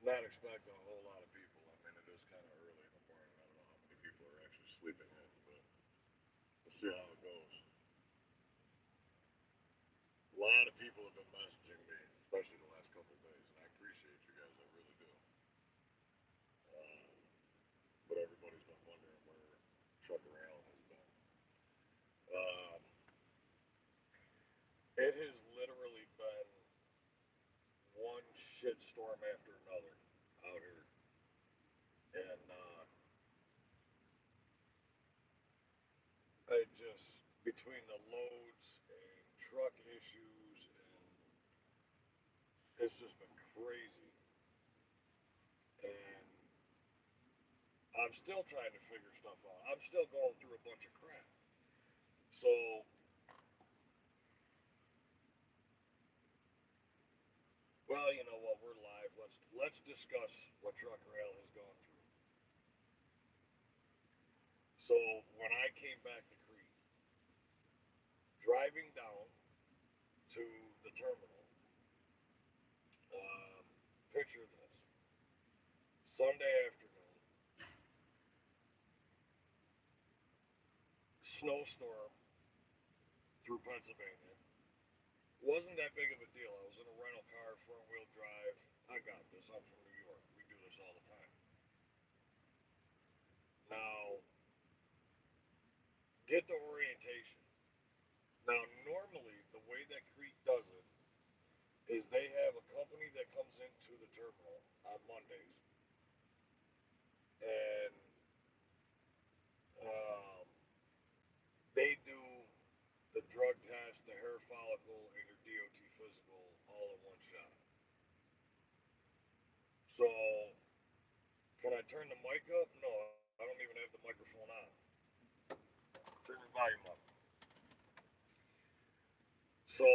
Not expecting a whole lot of people. I mean, it is kind of early in the morning. I don't know how many people are actually sleeping in, but we'll see how it goes. A lot of people have been messaging me, especially the last couple of days, and I appreciate you guys. I really do. Um, but everybody's been wondering where Trucker Al has been. Um, it has literally been one shit storm after another out here, and I just between the loads and truck issues, and it's just been crazy. And I'm still trying to figure stuff out. I'm still going through a bunch of crap. So, well, you know what? We're live. Let's discuss what Trucker Rail has gone through. So, when I came back to Crete, driving down to the terminal, um, picture this: Sunday afternoon, snowstorm through Pennsylvania. Wasn't that big of a deal. I was in a rental car, front wheel drive. I got this. I'm from New York. We do this all the time. Now, get the orientation. Now, normally, the way that Crete does it is they have a company that comes into the terminal on Mondays, and um, they do the drug test, the hair follicle, and your DOT physical all in one shot. So, can I turn the mic up? No, I don't even have the microphone on. Turn the volume up. So,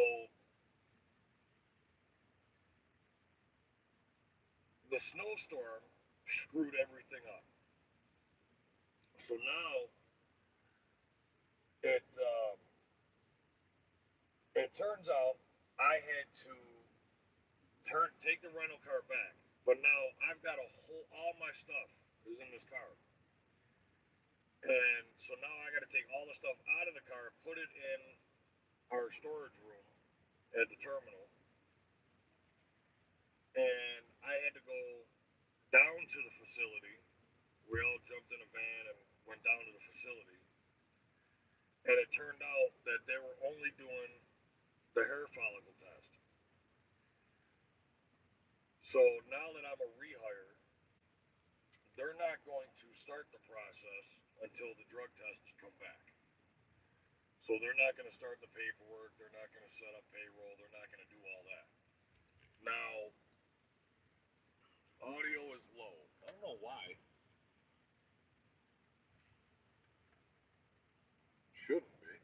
the snowstorm screwed everything up. So now it turns out I had to take the rental car back. But now I've got a whole all my stuff is in this car. And so now I got to take all the stuff out of the car, put it in our storage room at the terminal, and I had to go down to the facility. We all jumped in a van and went down to the facility. And it turned out that they were only doing the hair follicle test. So now that I'm a rehire, they're not going to start the process until the drug tests come back. So they're not going to start the paperwork. They're not going to set up payroll. They're not going to do all that. Now, audio is low. I don't know why. Shouldn't be.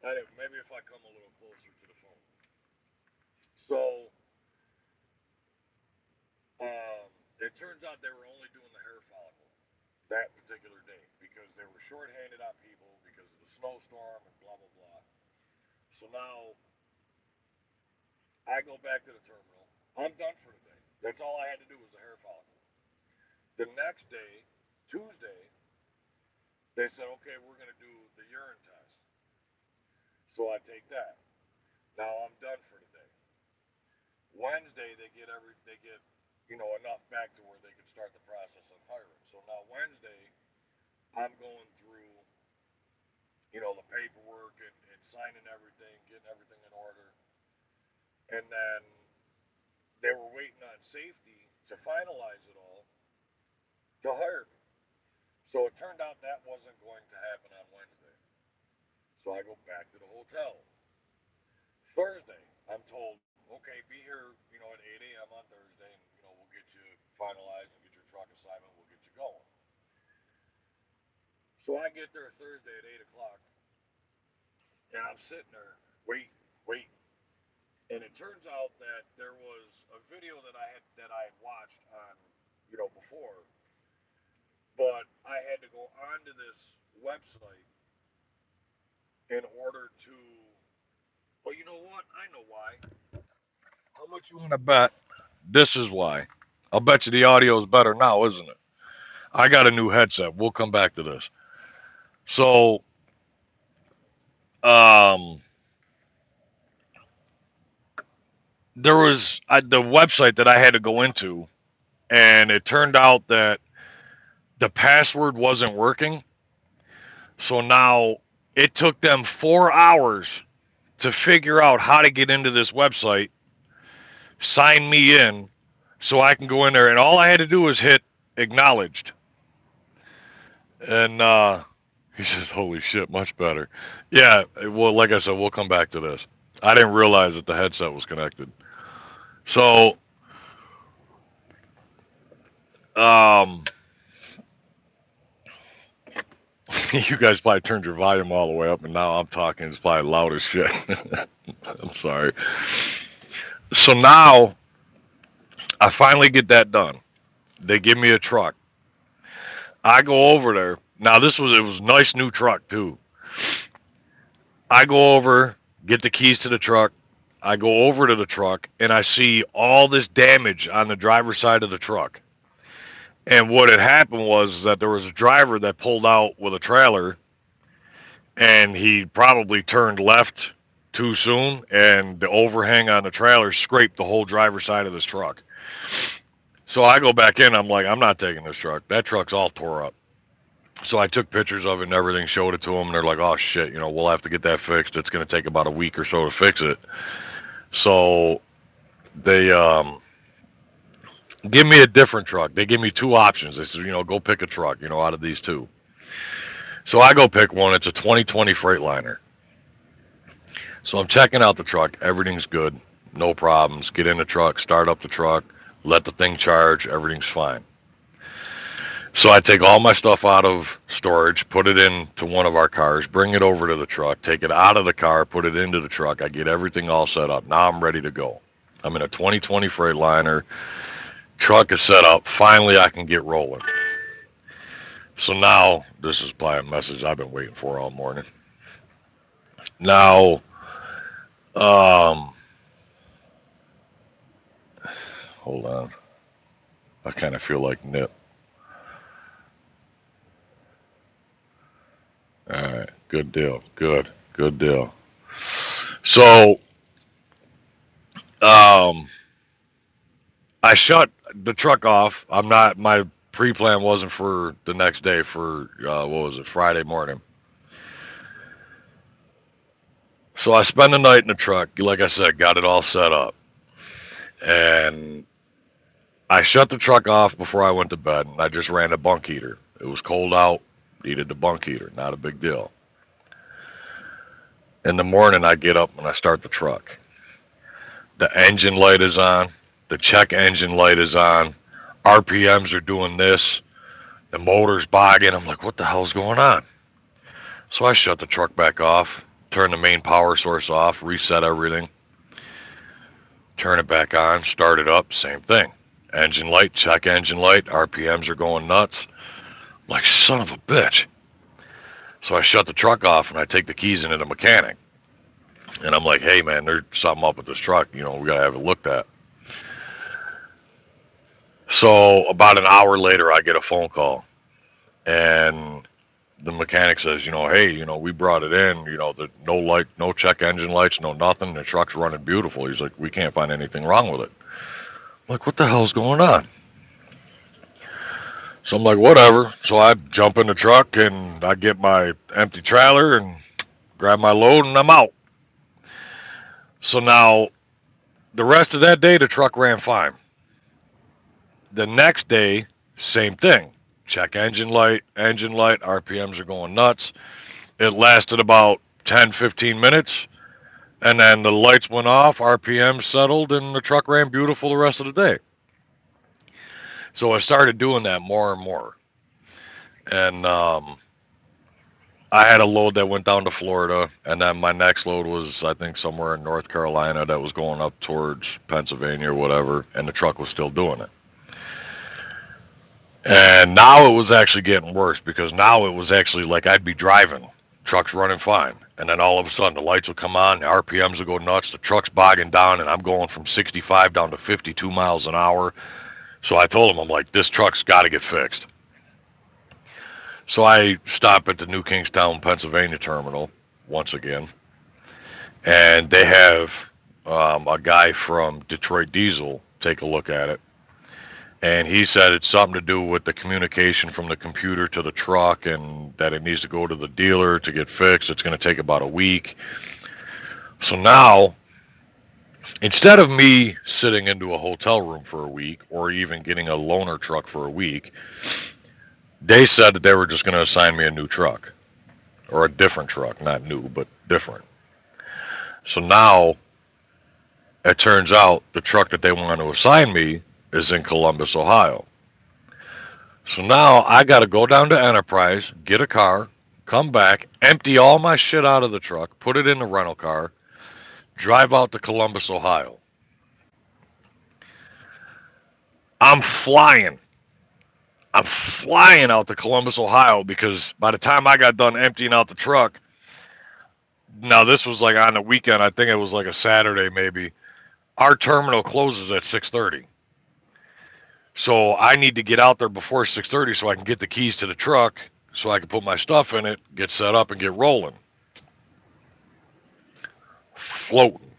I don't, maybe if I come a little closer to the phone. So, um, it turns out they were only doing the hair follicle that particular day because they were shorthanded on people because of the snowstorm and blah blah blah. So now I go back to the terminal. I'm done for the day. That's all I had to do was the hair follicle. The next day, Tuesday, they said, okay, we're going to do the urine test. So I take that. Now I'm done for the day. Wednesday, they get enough back to where they can start the process of hiring. So now Wednesday, I'm going through the paperwork and signing everything, getting everything in order, and then they were waiting on safety to finalize it all to hire me. So it turned out that wasn't going to happen on Wednesday. So I go back to the hotel. Thursday, I'm told, okay, be here, at 8 a.m. on Thursday, and we'll get you finalized and get your truck assignment. We'll get you going. So I get there Thursday at 8 o'clock, and I'm sitting there, wait. And it turns out that there was a video that I had watched on, before, but I had to go onto this website in order to. Well, you know what? I know why. How much you want to bet? This is why. I'll bet you the audio is better now, isn't it? I got a new headset. We'll come back to this. So, um, there was the website that I had to go into, and it turned out that the password wasn't working. So now it took them 4 hours to figure out how to get into this website, sign me in, so I can go in there. And all I had to do was hit acknowledged. And he says, "Holy shit, much better." Yeah, well, like I said, we'll come back to this. I didn't realize that the headset was connected. So, um, you guys probably turned your volume all the way up, and now I'm talking. It's probably loud as shit. I'm sorry. So now I finally get that done. They give me a truck. I go over there. Now it was a nice new truck too. I go over, get the keys to the truck. I go over to the truck and I see all this damage on the driver's side of the truck. And what had happened was that there was a driver that pulled out with a trailer and he probably turned left too soon and the overhang on the trailer scraped the whole driver's side of this truck. So I go back in, I'm like, I'm not taking this truck. That truck's all tore up. So I took pictures of it and everything, showed it to them, and they're like, "Oh shit, we'll have to get that fixed. It's going to take about a week or so to fix it." So they give me a different truck. They give me two options. They said, "Go pick a truck, out of these two." So I go pick one. It's a 2020 Freightliner. So I'm checking out the truck. Everything's good, no problems. Get in the truck, start up the truck, let the thing charge. Everything's fine. So I take all my stuff out of storage, put it into one of our cars, bring it over to the truck, take it out of the car, put it into the truck. I get everything all set up. Now I'm ready to go. I'm in a 2020 Freightliner. Truck is set up. Finally, I can get rolling. So now, this is probably a message I've been waiting for all morning. Now, hold on. I kind of feel like Nip. All right, good deal. Good deal. So, I shut the truck off. My pre-plan wasn't for the next day, for, what was it, Friday morning. So I spend the night in the truck. Like I said, got it all set up. And I shut the truck off before I went to bed, and I just ran a bunk heater. It was cold out, needed the bunk heater, not a big deal. In the morning, I get up and I start the truck. The engine light is on. The check engine light is on. RPMs are doing this. The motor's bogging. I'm like, what the hell's going on? So I shut the truck back off, turn the main power source off, reset everything, turn it back on, start it up, same thing. Engine light, check engine light, RPMs are going nuts. I'm like, son of a bitch. So I shut the truck off and I take the keys into the mechanic. And I'm like, hey man, there's something up with this truck, we gotta have it looked at. So about an hour later, I get a phone call, and the mechanic says, hey, we brought it in, no light, no check engine lights, no nothing. The truck's running beautiful. He's like, we can't find anything wrong with it. I'm like, what the hell's going on? So I'm like, whatever. So I jump in the truck and I get my empty trailer and grab my load and I'm out. So now the rest of that day, the truck ran fine. The next day, same thing. Check engine light, RPMs are going nuts. It lasted about 10, 15 minutes, and then the lights went off, RPMs settled, and the truck ran beautiful the rest of the day. So I started doing that more and more. And I had a load that went down to Florida, and then my next load was, I think, somewhere in North Carolina that was going up towards Pennsylvania or whatever, and the truck was still doing it. And now it was actually getting worse, because now it was actually like I'd be driving, truck's running fine, And then all of a sudden the lights will come on, the RPMs will go nuts, the truck's bogging down, and I'm going from 65 down to 52 miles an hour. So I told him, I'm like, this truck's got to get fixed. So I stop at the New Kingstown, Pennsylvania terminal once again, and they have a guy from Detroit Diesel take a look at it. And he said it's something to do with the communication from the computer to the truck and that it needs to go to the dealer to get fixed. It's going to take about a week. So now, instead of me sitting into a hotel room for a week or even getting a loaner truck for a week, they said that they were just going to assign me a new truck or a different truck, not new, but different. So now it turns out the truck that they want to assign me is in Columbus, Ohio. So now I got to go down to Enterprise, get a car, come back, empty all my shit out of the truck, put it in the rental car, drive out to Columbus, Ohio. I'm flying. I'm flying out to Columbus, Ohio because by the time I got done emptying out the truck, now this was like on the weekend, I think it was like a Saturday maybe, our terminal closes at 6:30. So I need to get out there before 6:30 so I can get the keys to the truck so I can put my stuff in it, get set up, and get rolling. Floating.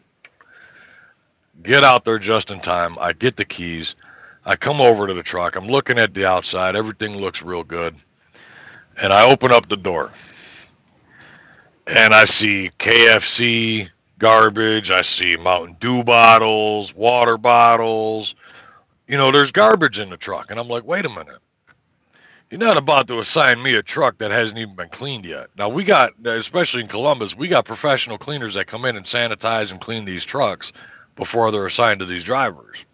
Get out there just in time. I get the keys. I come over to the truck. I'm looking at the outside. Everything looks real good. And I open up the door. And I see KFC garbage. I see Mountain Dew bottles, water bottles. You know, there's garbage in the truck. And I'm like, wait a minute. You're not about to assign me a truck that hasn't even been cleaned yet. Now, we got, especially in Columbus, we got professional cleaners that come in and sanitize and clean these trucks before they're assigned to these drivers.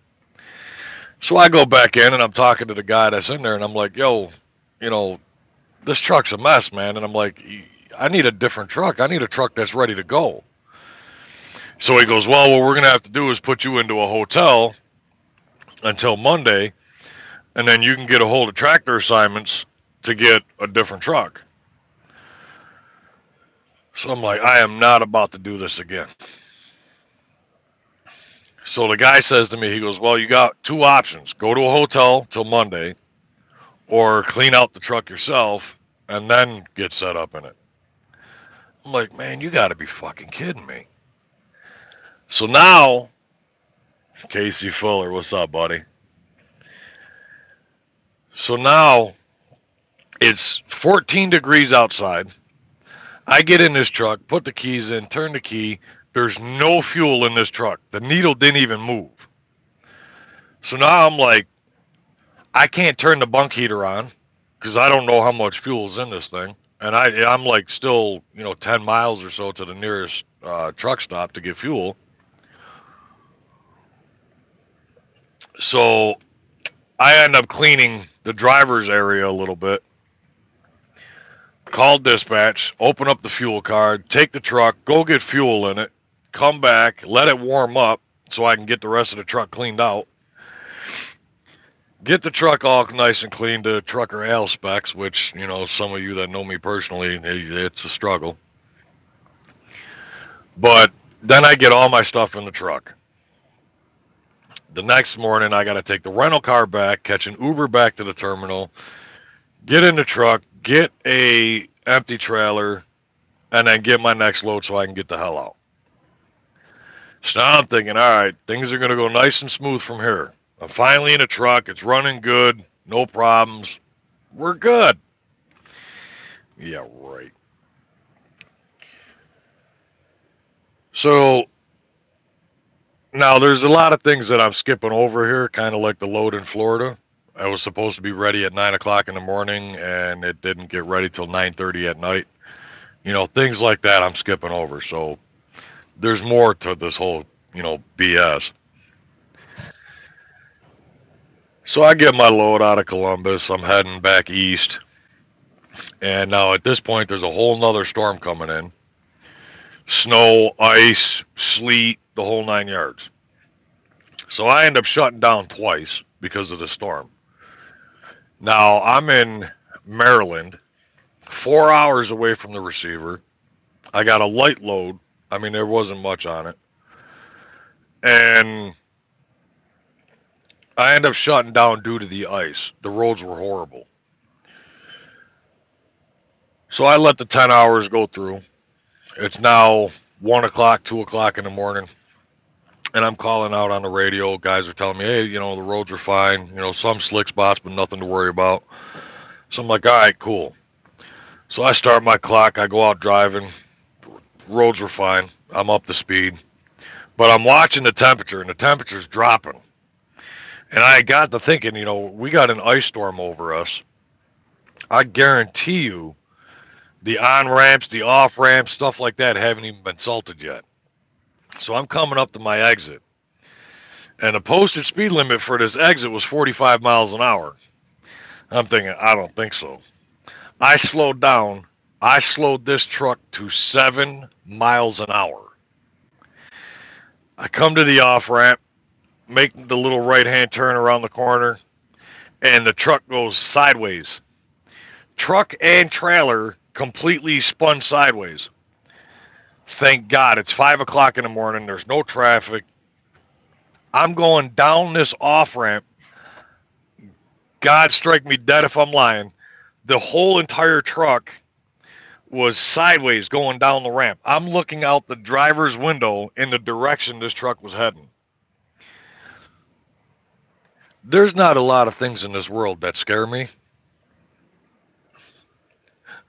So I go back in and I'm talking to the guy that's in there and I'm like, yo, you know, this truck's a mess, man. And I'm like, I need a different truck. I need a truck that's ready to go. So he goes, well, what we're going to have to do is put you into a hotel until Monday, and then you can get a hold of tractor assignments to get a different truck. So I'm like, I am not about to do this again. So the guy says to me, he goes, well, you got two options. Go to a hotel till Monday or clean out the truck yourself and then get set up in it. I'm like, man, you got to be fucking kidding me. So now, Casey Fuller, what's up, buddy? So now it's 14 degrees outside. I get in this truck, put the keys in, turn the key. There's no fuel in this truck. The needle didn't even move. So now I'm like, I can't turn the bunk heater on because I don't know how much fuel's in this thing. And I'm like still, 10 miles or so to the nearest truck stop to get fuel. So I end up cleaning the driver's area a little bit. Call dispatch, open up the fuel card, take the truck, go get fuel in it, come back, let it warm up so I can get the rest of the truck cleaned out. Get the truck all nice and clean to trucker Al specs, which, some of you that know me personally, it's a struggle. But then I get all my stuff in the truck. The next morning, I got to take the rental car back, catch an Uber back to the terminal, get in the truck, get a empty trailer, and then get my next load so I can get the hell out. So now I'm thinking, all right, things are going to go nice and smooth from here. I'm finally in a truck. It's running good. No problems. We're good. Yeah, right. So now there's a lot of things that I'm skipping over here, kind of like the load in Florida. I was supposed to be ready at 9 o'clock in the morning, and it didn't get ready till 9:30 at night. Things like that I'm skipping over. So there's more to this whole, BS. So I get my load out of Columbus. I'm heading back east. And now at this point, there's a whole nother storm coming in. Snow, ice, sleet, the whole 9 yards. So I end up shutting down twice because of the storm. Now I'm in Maryland, 4 hours away from the receiver. I got a light load. I mean, there wasn't much on it. And I ended up shutting down due to the ice. The roads were horrible. So I let the 10 hours go through. It's now 1 o'clock, 2 o'clock in the morning. And I'm calling out on the radio. Guys are telling me, hey, the roads are fine. Some slick spots, but nothing to worry about. So I'm like, all right, cool. So I start my clock. I go out driving. Roads were fine. I'm up to speed. But I'm watching the temperature, and the temperature's dropping. And I got to thinking, we got an ice storm over us. I guarantee you the on ramps, the off ramps, stuff like that haven't even been salted yet. So I'm coming up to my exit. And the posted speed limit for this exit was 45 miles an hour. I'm thinking, I don't think so. I slowed down. I slowed this truck to 7 miles an hour. I come to the off ramp, make the little right hand turn around the corner, and the truck goes sideways. Truck and trailer completely spun sideways. Thank God it's 5 o'clock in the morning. There's no traffic. I'm going down this off ramp. God strike me dead if I'm lying. The whole entire truck was sideways going down the ramp. I'm looking out the driver's window in the direction this truck was heading. There's not a lot of things in this world that scare me.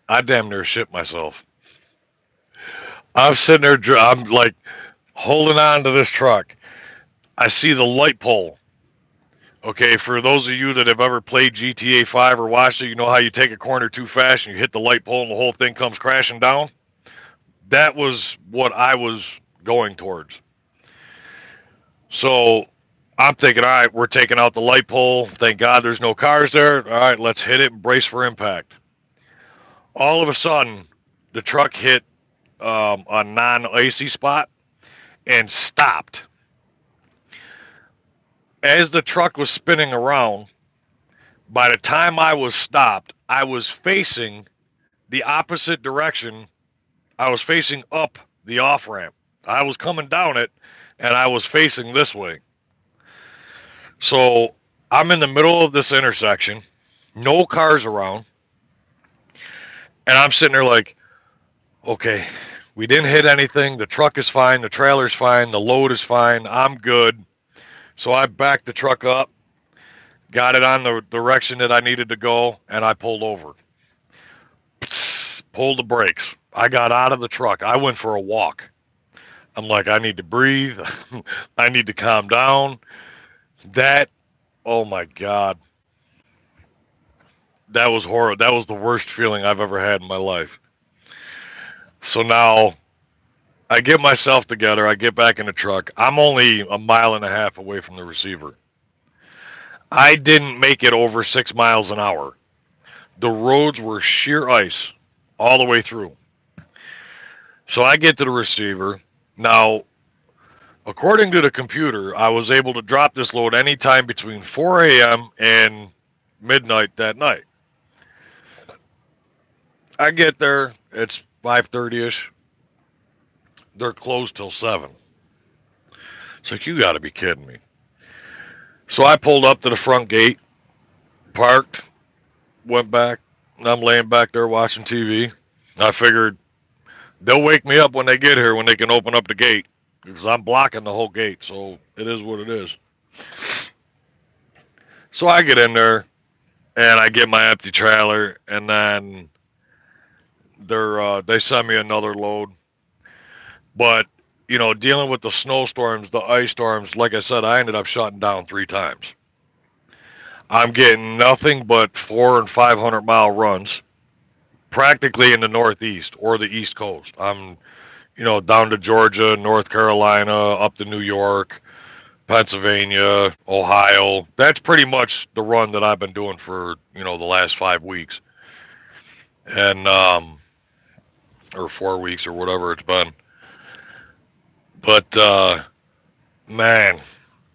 I damn near shit myself. I'm sitting there, I'm like holding on to this truck. I see the light pole. Okay, for those of you that have ever played GTA 5 or watched it, you know how you take a corner too fast and you hit the light pole and the whole thing comes crashing down? That was what I was going towards. So I'm thinking, all right, we're taking out the light pole. Thank God there's no cars there. All right, let's hit it and brace for impact. All of a sudden, the truck hit a non-icy spot and stopped. As the truck was spinning around, by the time I was stopped, I was facing the opposite direction. I was facing up the off ramp. I was coming down it, and I was facing this way. So I'm in the middle of this intersection, no cars around, and I'm sitting there like, okay, we didn't hit anything. The truck is fine. The trailer's fine. The load is fine. I'm good. So I backed the truck up, got it on the direction that I needed to go, and I pulled over. Psst, pulled the brakes. I got out of the truck. I went for a walk. I'm like, I need to breathe. I need to calm down. Oh my God. That was horrible. That was the worst feeling I've ever had in my life. So now I get myself together. I get back in the truck. I'm only a mile and a half away from the receiver. I didn't make it over 6 miles an hour. The roads were sheer ice all the way through. So I get to the receiver. Now, according to the computer, I was able to drop this load anytime between 4 a.m. and midnight that night. I get there. It's 5:30ish. They're closed till 7. It's like, you got to be kidding me. So I pulled up to the front gate, parked, went back, and I'm laying back there watching TV. I figured they'll wake me up when they get here when they can open up the gate because I'm blocking the whole gate. So it is what it is. So I get in there and I get my empty trailer, and then they send me another load. But dealing with the snowstorms, the ice storms, like I said, I ended up shutting down 3 times. I'm getting nothing but 400 and 500 mile runs, practically in the Northeast or the East Coast. I'm, down to Georgia, North Carolina, up to New York, Pennsylvania, Ohio. That's pretty much the run that I've been doing for, the last 5 weeks. And, or 4 weeks or whatever it's been. But, man,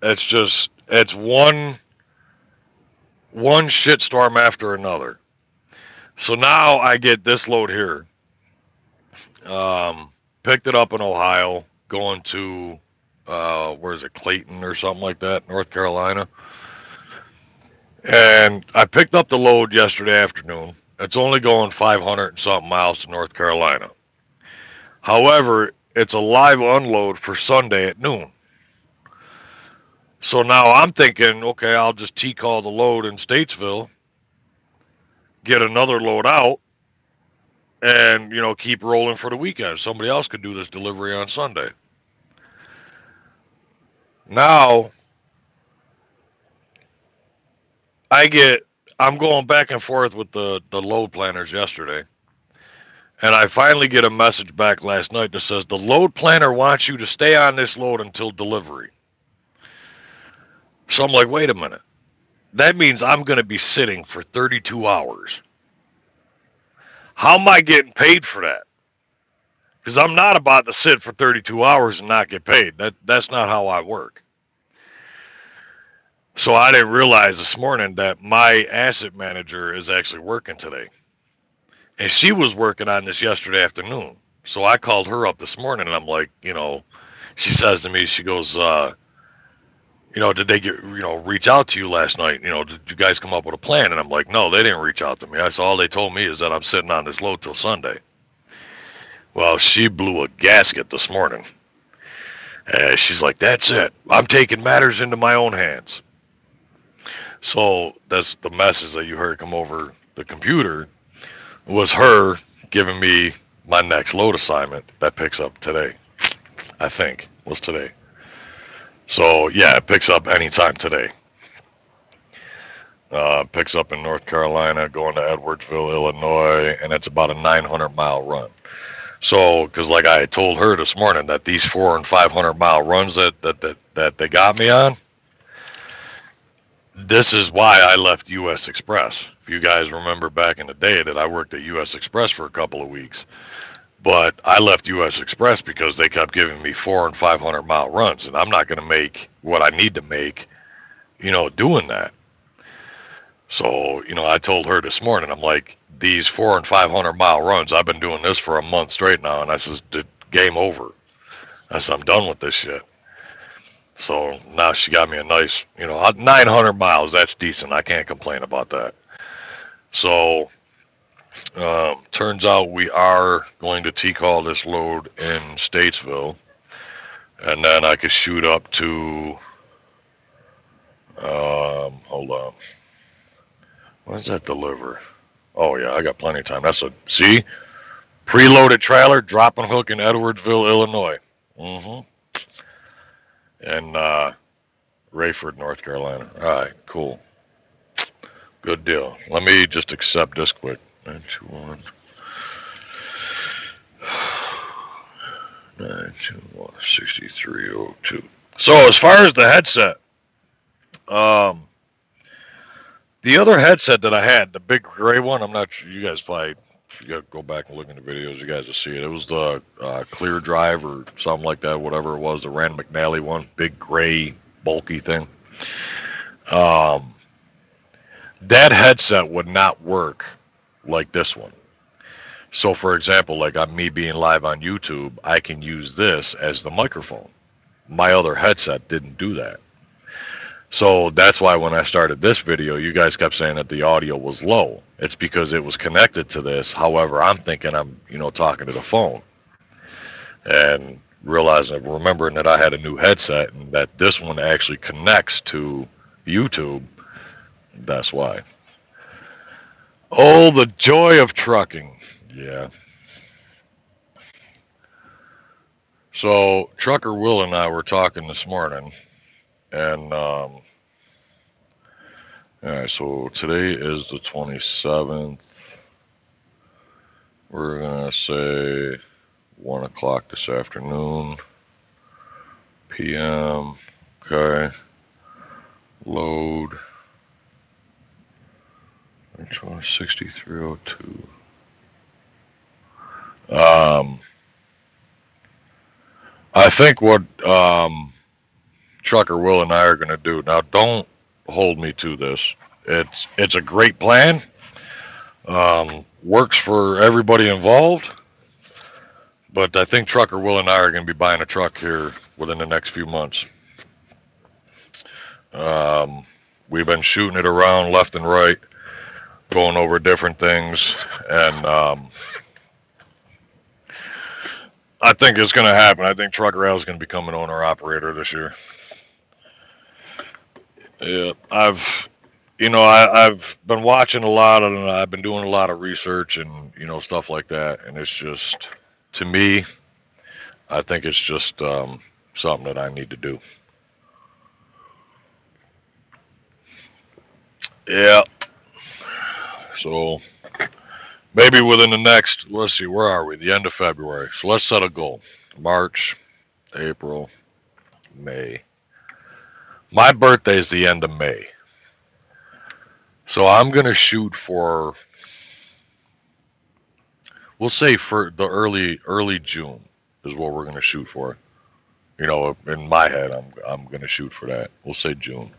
it's one shitstorm after another. So now I get this load here. Picked it up in Ohio, going to where is it, Clayton or something like that, North Carolina. And I picked up the load yesterday afternoon. It's only going 500 and something miles to North Carolina. However, it's a live unload for Sunday at noon. So now I'm thinking, okay, I'll just T-call the load in Statesville, get another load out, and keep rolling for the weekend. Somebody else could do this delivery on Sunday. Now I'm going back and forth with the load planners yesterday, and I finally get a message back last night that says the load planner wants you to stay on this load until delivery. So I'm like, wait a minute. That means I'm going to be sitting for 32 hours. How am I getting paid for that? Because I'm not about to sit for 32 hours and not get paid. That's not how I work. So I didn't realize this morning that my asset manager is actually working today. And she was working on this yesterday afternoon. So I called her up this morning and I'm like, she says to me, she goes, did they reach out to you last night? Did you guys come up with a plan? And I'm like, no, they didn't reach out to me. I said, all they told me is that I'm sitting on this load till Sunday. Well, she blew a gasket this morning. She's like, that's it. I'm taking matters into my own hands. So that's the message that you heard come over the computer was her giving me my next load assignment that picks up today. I think was today. So yeah, it picks up anytime today. Picks up in North Carolina, going to Edwardsville, Illinois, and it's about a 900-mile run. So, because like I told her this morning that these 400 and 500-mile runs that they got me on, this is why I left U.S. Express. If you guys remember back in the day that I worked at U.S. Express for a couple of weeks, but I left U.S. Express because they kept giving me 400 and 500-mile runs, and I'm not going to make what I need to make, doing that. So, I told her this morning, I'm like, these 400 and 500-mile runs, I've been doing this for a month straight now, and I says, game over. I said, I'm done with this shit. So now she got me a nice, 900 miles. That's decent. I can't complain about that. So turns out we are going to T-call this load in Statesville, and then I could shoot up to, hold on. When does that deliver? Oh yeah, I got plenty of time. See? Preloaded trailer, dropping hook in Edwardsville, Illinois. And Rayford, North Carolina. All right, cool. Good deal. Let me just accept this quick. 921. 921 6302. So as far as the headset, the other headset that I had, the big gray one, I'm not sure, you guys probably, if you gotta go back and look in the videos, you guys will see it. It was the Clear Drive or something like that, whatever it was, the Rand McNally one, big gray, bulky thing. That headset would not work like this one. So for example, like on me being live on YouTube, I can use this as the microphone. My other headset didn't do that. So that's why when I started this video, you guys kept saying that the audio was low. It's because it was connected to this. However, I'm thinking I'm, talking to the phone. And remembering that I had a new headset and that this one actually connects to YouTube. That's why. Oh, the joy of trucking. Yeah. So Trucker Will and I were talking this morning, and all right, so today is the 27th. We're gonna say 1 o'clock this afternoon, PM. Okay. Load. 6302. I think what Trucker Will and I are going to do, now don't hold me to this. It's a great plan. Works for everybody involved. But I think Trucker Will and I are going to be buying a truck here within the next few months. Um, we've been shooting it around left and right, going over different things, and I think it's going to happen. I think Trucker Rail is going to become an owner operator this year. Yeah, I've been watching a lot, and I've been doing a lot of research and stuff like that, and it's just, to me, I think it's just something that I need to do. Yeah. So maybe within the next, let's see, where are we? The end of February. So let's set a goal. March, April, May. My birthday is the end of May. So I'm going to shoot for, we'll say for the early June is what we're going to shoot for. In my head, I'm going to shoot for that. We'll say June.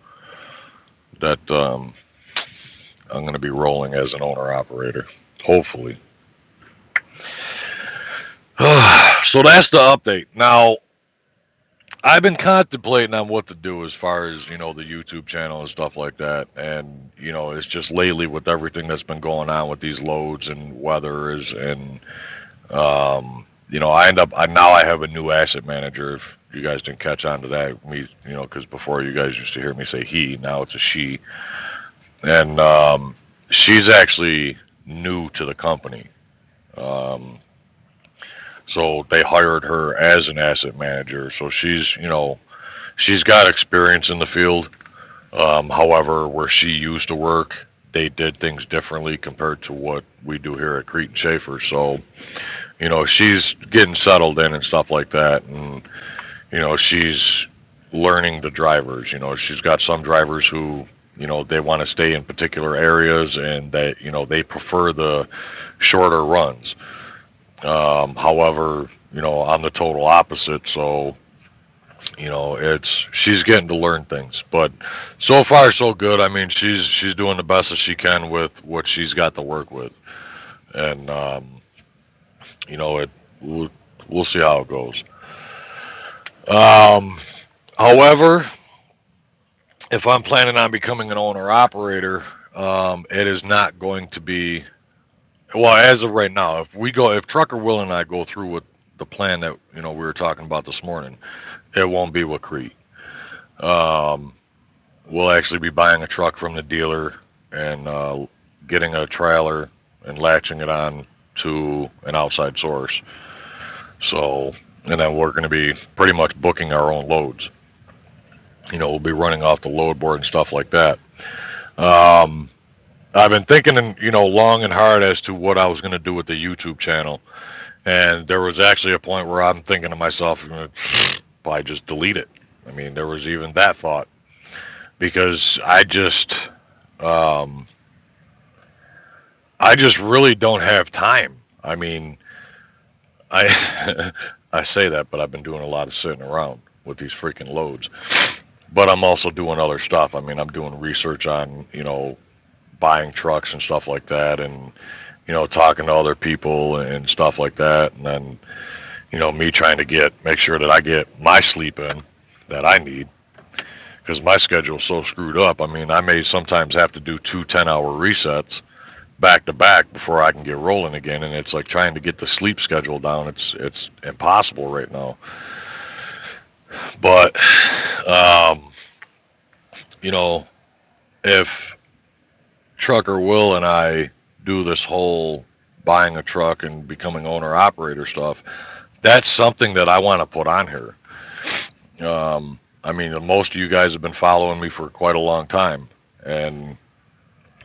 That I'm going to be rolling as an owner operator, hopefully. So that's the update. Now, I've been contemplating on what to do as far as, the YouTube channel and stuff like that. And, it's just lately with everything that's been going on with these loads and weathers and, I have a new asset manager. If you guys didn't catch on to that, because before you guys used to hear me say he, now it's a she. And she's actually new to the company. So they hired her as an asset manager. So she's got experience in the field. However, where she used to work, they did things differently compared to what we do here at Crete and Schaefer. So, she's getting settled in and stuff like that. And, she's learning the drivers. She's got some drivers who, they want to stay in particular areas and they prefer the shorter runs. However, I'm the total opposite. So, she's getting to learn things, but so far so good. I mean, she's doing the best that she can with what she's got to work with, and we'll see how it goes. Um, However, if I'm planning on becoming an owner operator, it is not going to be, well, as of right now. If Trucker Will and I go through with the plan that we were talking about this morning, it won't be with Crete. Um, we'll actually be buying a truck from the dealer and getting a trailer and latching it on to an outside source. So, and then we're going to be pretty much booking our own loads. We'll be running off the load board and stuff like that. Um, I've been thinking, long and hard as to what I was going to do with the YouTube channel. And there was actually a point where I'm thinking to myself, probably just delete it. I mean, there was even that thought. Because um, I just really don't have time. I mean, I I say that, but I've been doing a lot of sitting around with these freaking loads. But I'm also doing other stuff. I mean, I'm doing research on, buying trucks and stuff like that, and talking to other people and stuff like that, and then me trying to make sure that I get my sleep in that I need. Because my schedule's so screwed up. I mean, I may sometimes have to do 2 10-hour resets back to back before I can get rolling again, and it's like trying to get the sleep schedule down. It's impossible right now. But if Trucker Will and I do this whole buying a truck and becoming owner operator stuff, that's something that I want to put on here. I mean, most of you guys have been following me for quite a long time. And,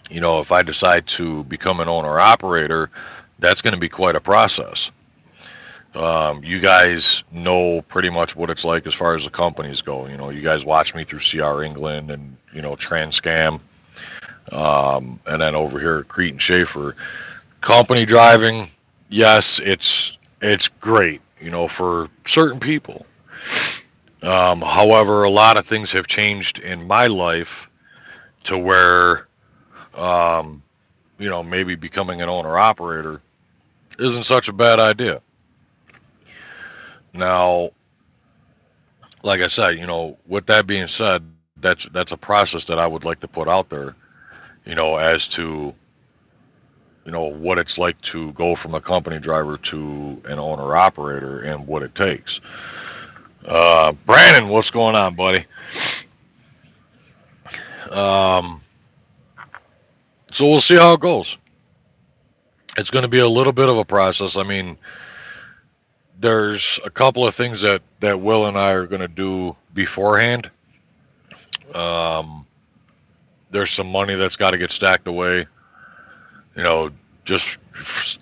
if I decide to become an owner operator, that's going to be quite a process. You guys know pretty much what it's like as far as the companies go. You guys watch me through CR England and, Transcam. And then over here at Crete and Schaefer. Company driving, yes, it's great, for certain people. However, a lot of things have changed in my life to where, maybe becoming an owner operator isn't such a bad idea. Now, like I said, with that being said, that's a process that I would like to put out there, as to what it's like to go from a company driver to an owner operator and what it takes. Brandon, what's going on, buddy? Um, so we'll see how it goes. It's going to be a little bit of a process. I mean, there's a couple of things that Will and I are going to do beforehand. Um, there's some money that's got to get stacked away. You know, just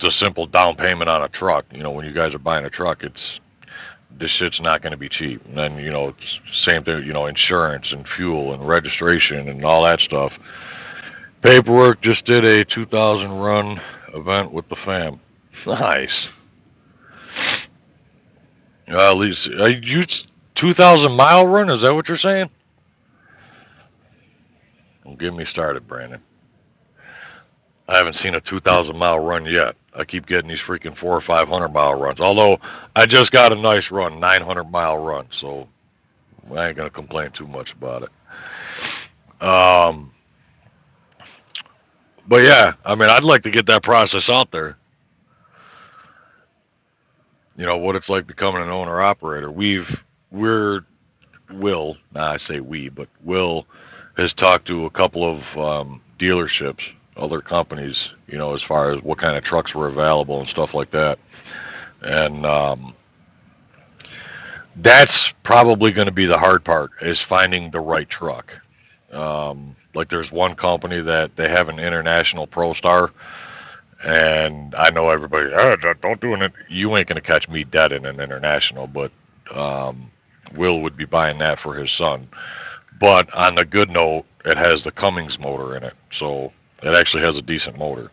the simple down payment on a truck. When you guys are buying a truck, this shit's not going to be cheap. And then same thing. Insurance and fuel and registration and all that stuff. Paperwork. Just did a 2,000 run event with the fam. Nice. At least you 2,000 mile run. Is that what you're saying? Don't get me started, Brandon. I haven't seen a 2,000 mile run yet. I keep getting these freaking 400 or 500 mile runs. Although I just got a nice run, 900 mile run. So I ain't gonna complain too much about it. But yeah, I mean, I'd like to get that process out there. What it's like becoming an owner operator. We're Will. Nah, I say we, but Will has talked to a couple of dealerships, other companies, as far as what kind of trucks were available and stuff like that. And that's probably going to be the hard part is finding the right truck. Like there's one company that they have an international Pro Star, and I know everybody, don't do it. You ain't going to catch me dead in an international, but um, Will would be buying that for his son. But on the good note, it has the Cummins motor in it, so it actually has a decent motor.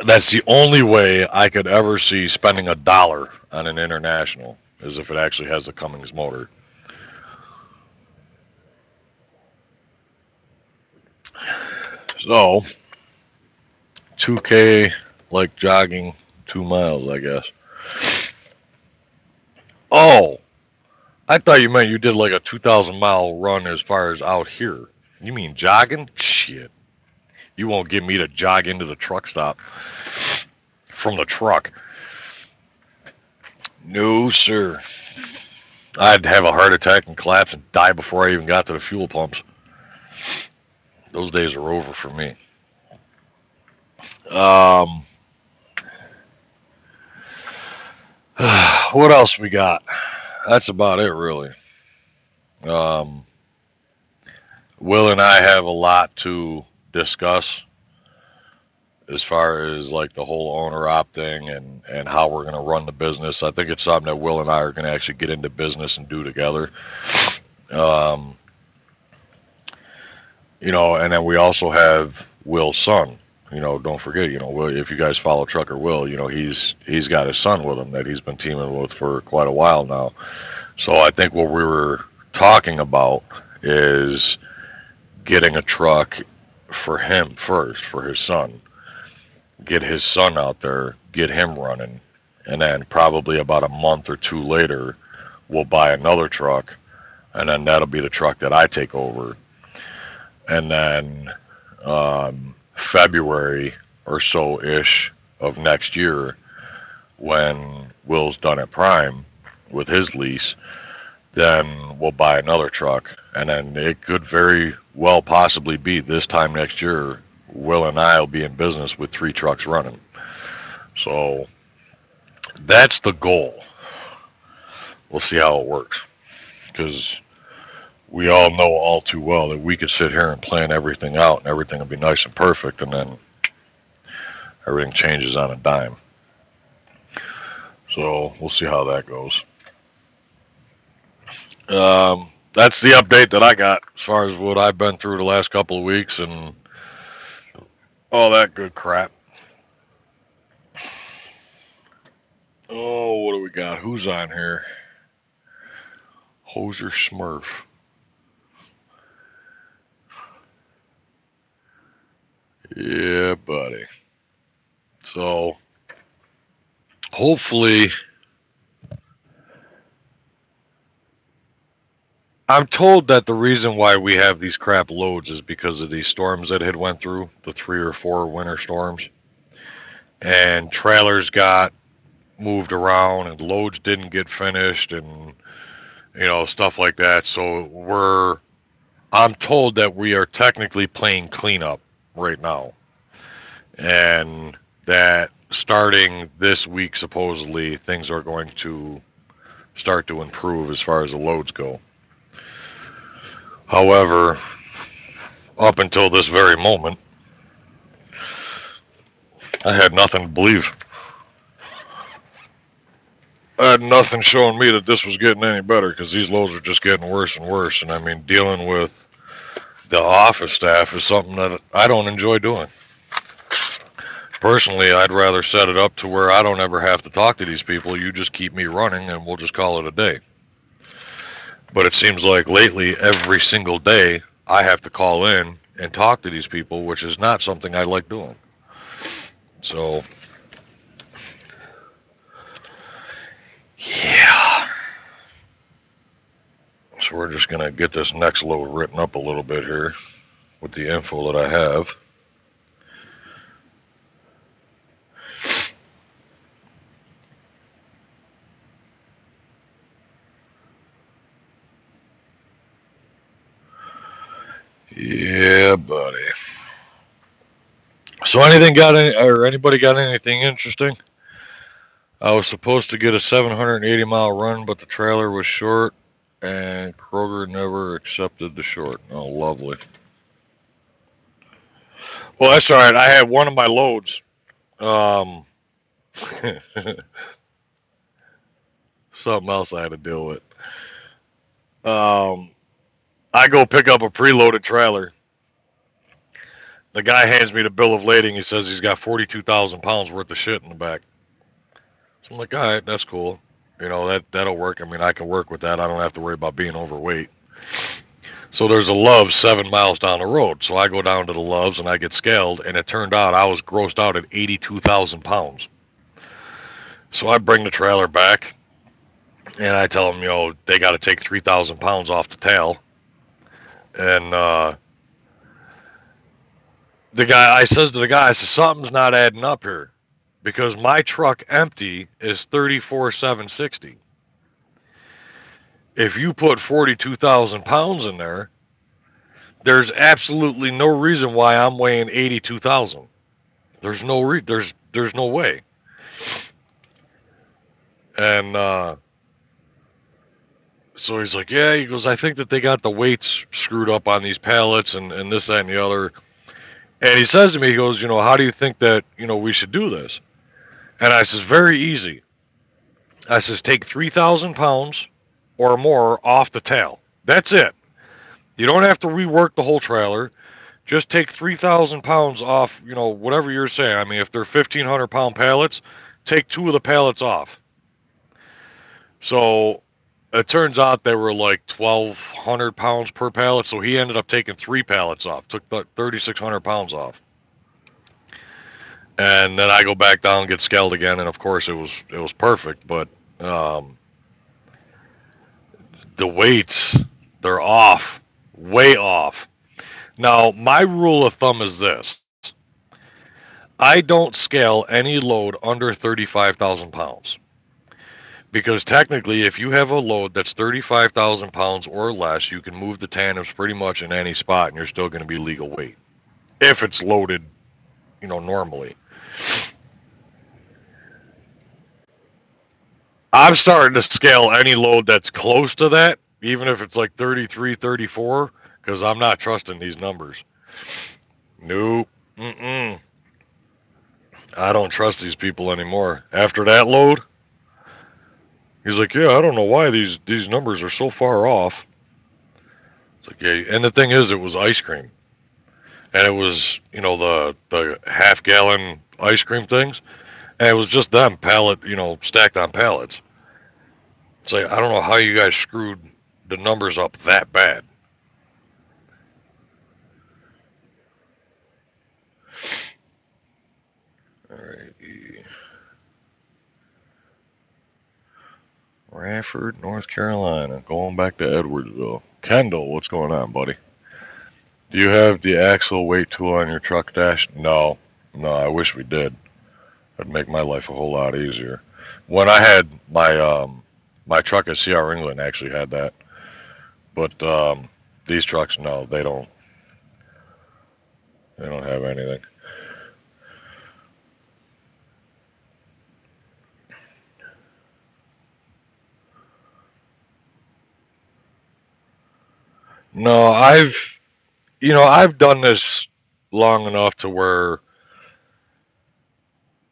That's the only way I could ever see spending $1 on an international is if it actually has the Cummins motor. So 2K like jogging 2 miles, I guess. Oh, I thought you meant you did like a 2,000 mile run as far as out here. You mean jogging? Shit. You won't get me to jog into the truck stop from the truck. No, sir. I'd have a heart attack and collapse and die before I even got to the fuel pumps. Those days are over for me. Um, what else we got? That's about it, really. Um, Will and I have a lot to discuss as far as like the whole owner op thing and how we're going to run the business. I think it's something that Will and I are going to actually get into business and do together. Um, and then we also have Will's son. Don't forget, Will, if you guys follow Trucker Will, he's got his son with him that he's been teaming with for quite a while now. So I think what we were talking about is getting a truck for him first, for his son. Get his son out there, get him running, and then probably about a month or two later, we'll buy another truck, and then that'll be the truck that I take over. And then February or so ish of next year, when Will's done at Prime with his lease, then we'll buy another truck. And then it could very well possibly be this time next year, Will and I will be in business with 3 trucks running. So that's the goal. We'll see how it works. Because we all know all too well that we could sit here and plan everything out and everything will be nice and perfect, and then everything changes on a dime. So we'll see how that goes. That's the update that I got as far as what I've been through the last couple of weeks and all that good crap. Oh, what do we got? Who's on here? Hoser Smurf. Yeah, buddy. So hopefully I'm told that the reason why we have these crap loads is because of these storms that had went through, the 3 or 4 winter storms, and trailers got moved around and loads didn't get finished and stuff like that. So I'm told that we are technically playing cleanup right now, and that starting this week supposedly things are going to start to improve as far as the loads go. However, up until this very moment, I had nothing to believe. I had nothing showing me that this was getting any better because these loads are just getting worse and worse. And I mean, dealing with the office staff is something that I don't enjoy doing. Personally, I'd rather set it up to where I don't ever have to talk to these people. You just keep me running and we'll just call it a day. But it seems like lately, every single day, I have to call in and talk to these people, which is not something I like doing. So, yeah. So we're just going to get this next load written up a little bit here with the info that I have. Yeah, buddy. So anybody got anything interesting? I was supposed to get a 780-mile run, but the trailer was short, and Kroger never accepted the short. Oh, lovely. Well, that's all right. I had one of my loads. Um, something else I had to deal with. Um, I go pick up a preloaded trailer. The guy hands me the bill of lading. He says he's got 42,000 pounds worth of shit in the back. So I'm like, all right, that's cool. That'll work. I mean, I can work with that. I don't have to worry about being overweight. So there's a Love's 7 miles down the road. So I go down to the Love's and I get scaled, and it turned out I was grossed out at 82,000 pounds. So I bring the trailer back, and I tell them, they got to take 3,000 pounds off the tail. And I says to the guy, I says, something's not adding up here, because my truck empty is 34,760. If you put 42,000 pounds in there, there's absolutely no reason why I'm weighing 82,000. There's there's no way. And so he's like, yeah, he goes, I think that they got the weights screwed up on these pallets and this, that, and the other. And he says to me, he goes, how do you think that, we should do this? And I says, very easy. I says, take 3,000 pounds or more off the tail. That's it. You don't have to rework the whole trailer. Just take 3,000 pounds off, whatever you're saying. I mean, if they're 1,500-pound pallets, take 2 of the pallets off. So it turns out they were like 1,200 pounds per pallet. So he ended up taking 3 pallets off, took 3,600 pounds off. And then I go back down and get scaled again, and of course it was perfect. But the weights, they're off, way off. Now my rule of thumb is this: I don't scale any load under 35,000 pounds. Because technically, if you have a load that's 35,000 pounds or less, you can move the tandems pretty much in any spot and you're still going to be legal weight. If it's loaded, normally. I'm starting to scale any load that's close to that, even if it's like 33, 34, because I'm not trusting these numbers. Nope. Mm-mm. I don't trust these people anymore. After that load, he's like, yeah, I don't know why these numbers are so far off. It's like, yeah, and the thing is, it was ice cream. And it was, the half-gallon ice cream things, and it was just them stacked on pallets. It's like, I don't know how you guys screwed the numbers up that bad. All right. Radford, North Carolina. Going back to Edwardsville. Kendall, what's going on, buddy? Do you have the axle weight tool on your truck dash? No. No, I wish we did. That'd make my life a whole lot easier. When I had my truck at CR England actually had that. But these trucks, no, they don't. They don't have anything. No, I've done this long enough to where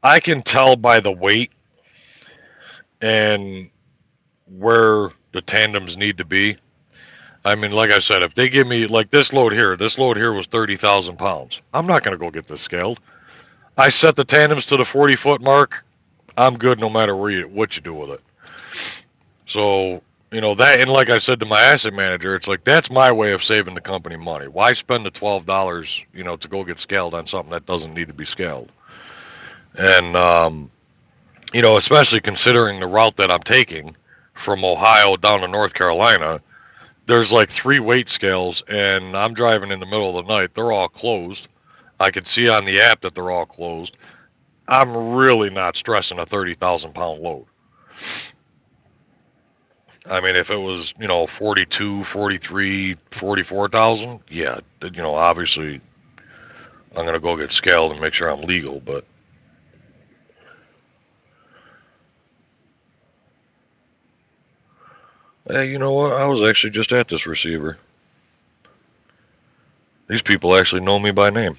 I can tell by the weight and where the tandems need to be. I mean, like I said, if they give me like this load here was 30,000 pounds. I'm not going to go get this scaled. I set the tandems to the 40-foot mark. I'm good no matter what you do with it. So, that, and like I said to my asset manager, it's like that's my way of saving the company money. Why spend the $12, to go get scaled on something that doesn't need to be scaled? And especially considering the route that I'm taking from Ohio down to North Carolina, there's like 3 weight scales, and I'm driving in the middle of the night. They're all closed. I can see on the app that they're all closed. I'm really not stressing a 30,000 pound load. I mean, if it was, 42, 43, 44,000, yeah, obviously I'm going to go get scaled and make sure I'm legal, but hey, you know what? I was actually just at this receiver. These people actually know me by name.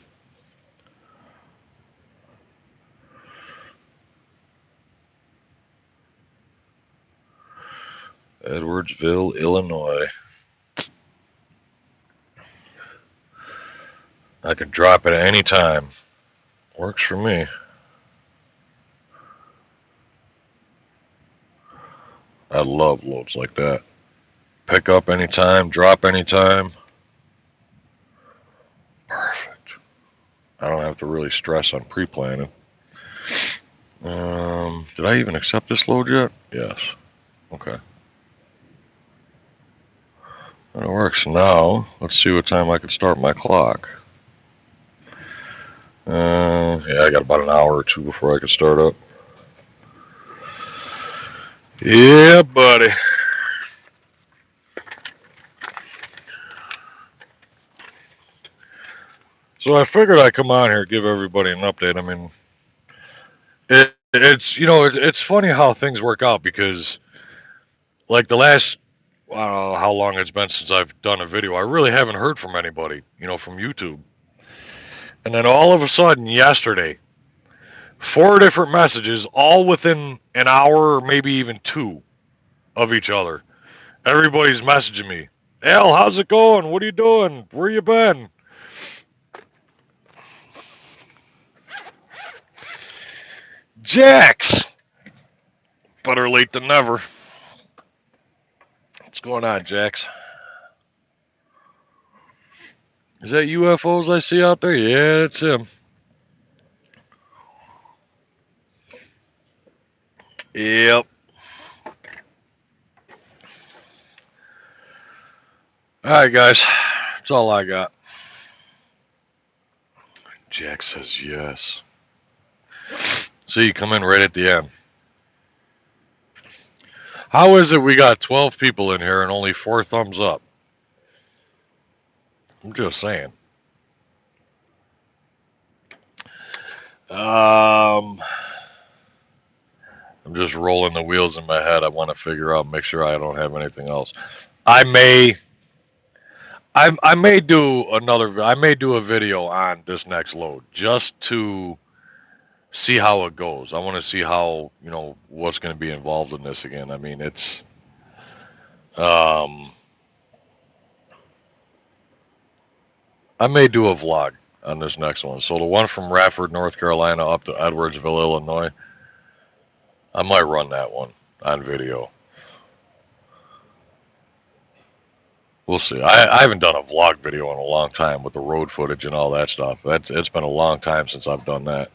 Edwardsville, Illinois. I could drop it at any time. Works for me. I love loads like that. Pick up anytime, drop anytime. Perfect. I don't have to really stress on pre-planning. Did I even accept this load yet? Yes. Okay. That works. Now, let's see what time I can start my clock. Yeah, I got about an hour or two before I can start up. Yeah, buddy. So I figured I'd come on here and give everybody an update. I mean, it's funny how things work out because, like the last, I don't know how long it's been since I've done a video. I really haven't heard from anybody, from YouTube. And then all of a sudden, yesterday, 4 different messages, all within an hour or maybe even 2 of each other. Everybody's messaging me. Al, how's it going? What are you doing? Where you been? Jax! Better late than never. What's going on, Jax? Is that UFOs I see out there? Yeah, it's him. Yep. Alright, guys. That's all I got. Jack says yes. See, you come in right at the end. How is it we got 12 people in here and only 4 thumbs up? I'm just saying. I'm just rolling the wheels in my head. I want to figure out, make sure I don't have anything else. I may do a video on this next load just to see how it goes. I want to see how, what's going to be involved in this again. I mean, it's I may do a vlog on this next one. So the one from Radford, North Carolina up to Edwardsville, Illinois, I might run that one on video. We'll see. I haven't done a vlog video in a long time with the road footage and all that stuff. It's been a long time since I've done that.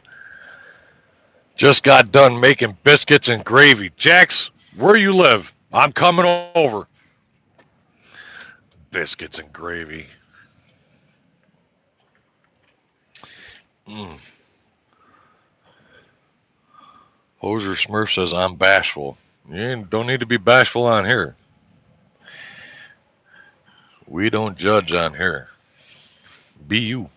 Just got done making biscuits and gravy. Jax, where you live? I'm coming over. biscuits and gravy. Mm. Hoser Smurf says, I'm bashful. You don't need to be bashful on here. We don't judge on here. Be you.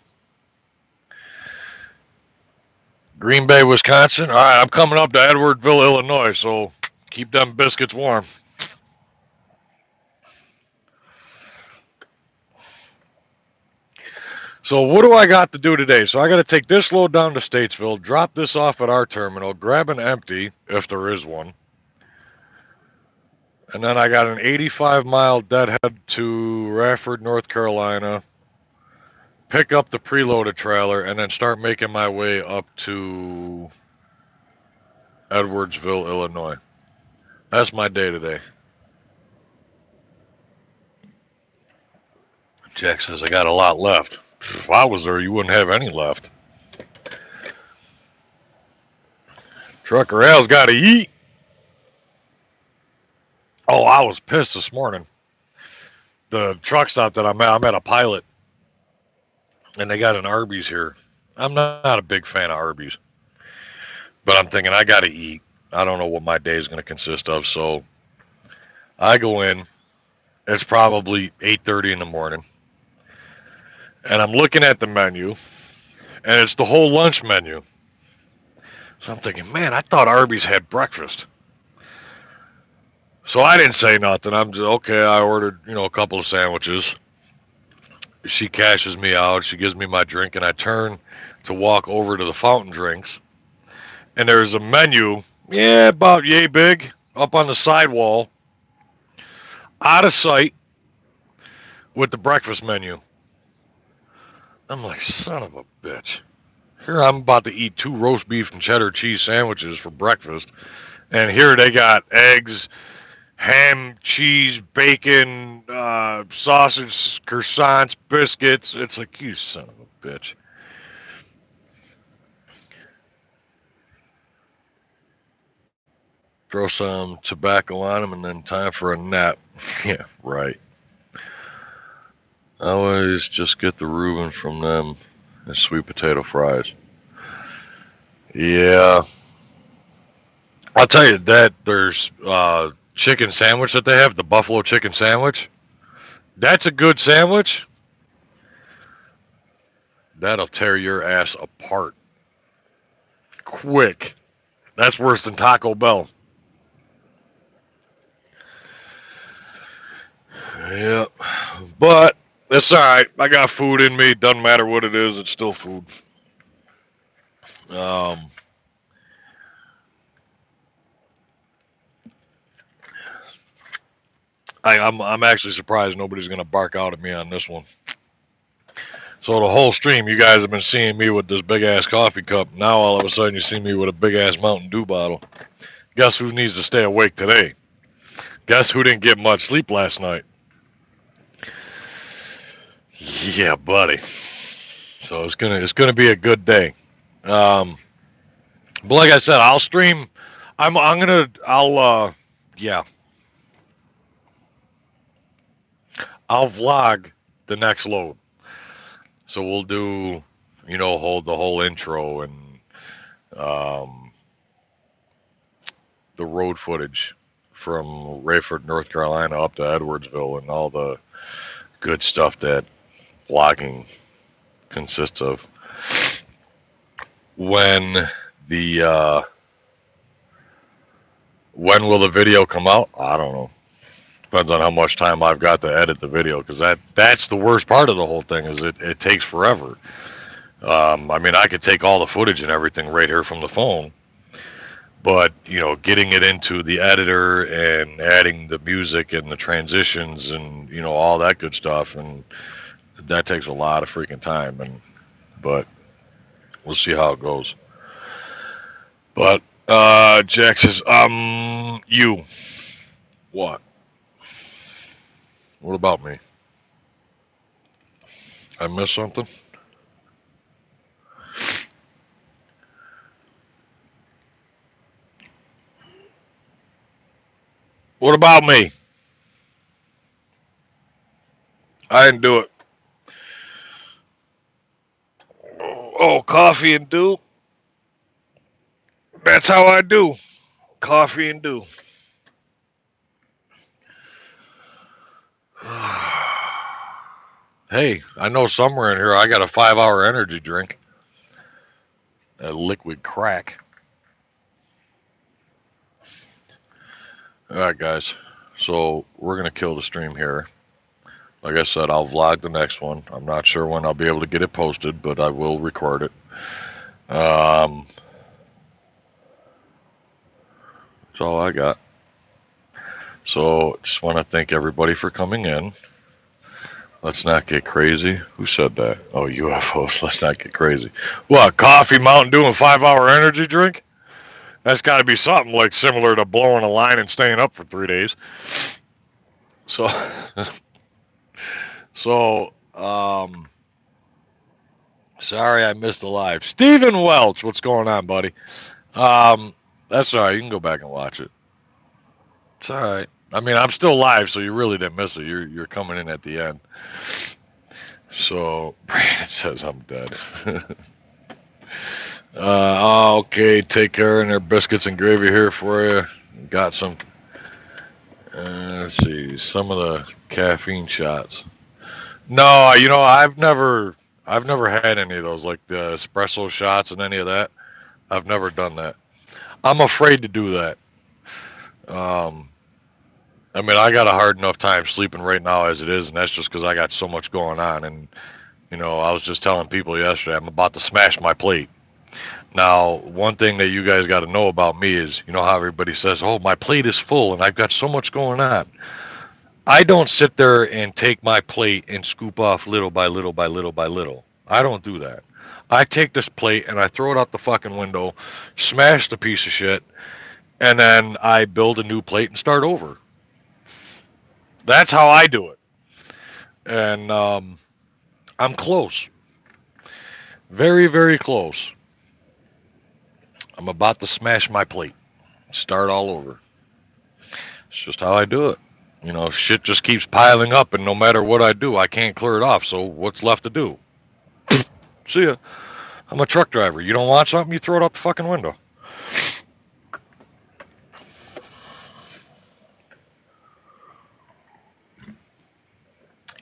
Green Bay, Wisconsin. All right, I'm coming up to Edwardsville, Illinois, so keep them biscuits warm. So what do I got to do today? So I got to take this load down to Statesville, drop this off at our terminal, grab an empty, if there is one, and then I got an 85-mile deadhead to Radford, North Carolina, pick up the preloaded trailer, and then start making my way up to Edwardsville, Illinois. That's my day today. Jack says, I got a lot left. If I was there, you wouldn't have any left. Trucker Al's got to eat. Oh, I was pissed this morning. The truck stop that I'm at a Pilot, and they got an Arby's here. I'm not a big fan of Arby's, but I'm thinking I got to eat. I don't know what my day is going to consist of, so I go in. It's probably 8:30 in the morning, and I'm looking at the menu, and it's the whole lunch menu. So I'm thinking, man, I thought Arby's had breakfast. So I didn't say nothing. I'm just, okay, I ordered, a couple of sandwiches. She cashes me out. She gives me my drink, and I turn to walk over to the fountain drinks. And there's a menu, about yay big, up on the sidewall, out of sight, with the breakfast menu. I'm like, son of a bitch. Here I'm about to eat 2 roast beef and cheddar cheese sandwiches for breakfast. And here they got eggs, ham, cheese, bacon, sausage, croissants, biscuits. It's like, you son of a bitch. Throw some tobacco on them and then time for a nap. Yeah, right. I always just get the Reuben from them and sweet potato fries. Yeah. I'll tell you that there's chicken sandwich that they have, the buffalo chicken sandwich. That's a good sandwich. That'll tear your ass apart quick. That's worse than Taco Bell. Yep. But it's all right. I got food in me. Doesn't matter what it is. It's still food. Um, I'm actually surprised nobody's gonna bark out at me on this one. So the whole stream, you guys have been seeing me with this big ass coffee cup. Now all of a sudden you see me with a big ass Mountain Dew bottle. Guess who needs to stay awake today? Guess who didn't get much sleep last night? Yeah, buddy. So it's gonna be a good day. But like I said, I'll stream. Yeah, I'll vlog the next load. So we'll do, hold the whole intro and um, the road footage from Rayford, North Carolina up to Edwardsville and all the good stuff that vlogging consists of. When the when will the video come out? I don't know. Depends on how much time I've got to edit the video, because that's the worst part of the whole thing is it takes forever. I mean, I could take all the footage and everything right here from the phone, but getting it into the editor and adding the music and the transitions and all that good stuff, and that takes a lot of freaking time. But we'll see how it goes. But Jack says, you what? What about me? I missed something? What about me? I didn't do it. Oh, coffee and do. That's how I do. Coffee and do. Hey, I know somewhere in here I got a 5-hour energy drink. A liquid crack. Alright, guys. So, we're going to kill the stream here. Like I said, I'll vlog the next one. I'm not sure when I'll be able to get it posted, but I will record it. That's all I got. So, just want to thank everybody for coming in. Let's not get crazy. Who said that? Oh, UFOs. Let's not get crazy. What, coffee, Mountain Dew, and 5-hour energy drink? That's got to be something like similar to blowing a line and staying up for 3 days. So, sorry I missed the live. Stephen Welch, what's going on, buddy? That's all right. You can go back and watch it. It's all right. I mean, I'm still live, so you really didn't miss it. You're coming in at the end. So, Brandon says I'm dead. Okay, take care, and there are biscuits and gravy here for you. Got some. Let's see, some of the caffeine shots. No, I've never had any of those, like the espresso shots and any of that. I've never done that. I'm afraid to do that. I mean, I got a hard enough time sleeping right now as it is, and that's just because I got so much going on. And I was just telling people yesterday, I'm about to smash my plate. Now, one thing that you guys got to know about me is, how everybody says, oh, my plate is full and I've got so much going on. I don't sit there and take my plate and scoop off little by little by little by little. I don't do that. I take this plate and I throw it out the fucking window, smash the piece of shit, and then I build a new plate and start over. That's how I do it. And I'm close. Very, very close. I'm about to smash my plate. Start all over. It's just how I do it. Shit just keeps piling up, and no matter what I do, I can't clear it off. So what's left to do? See ya. I'm a truck driver. You don't want something, you throw it out the fucking window.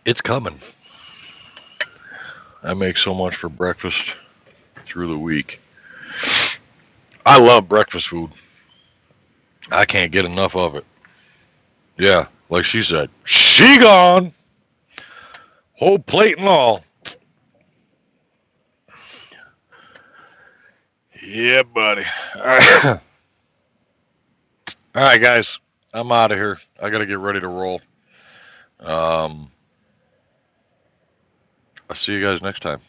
It's coming. I make so much for breakfast through the week. I love breakfast food. I can't get enough of it. Yeah, like she said, she gone. Whole plate and all. Yeah, buddy. All right. All right, guys. I'm out of here. I got to get ready to roll. I'll see you guys next time.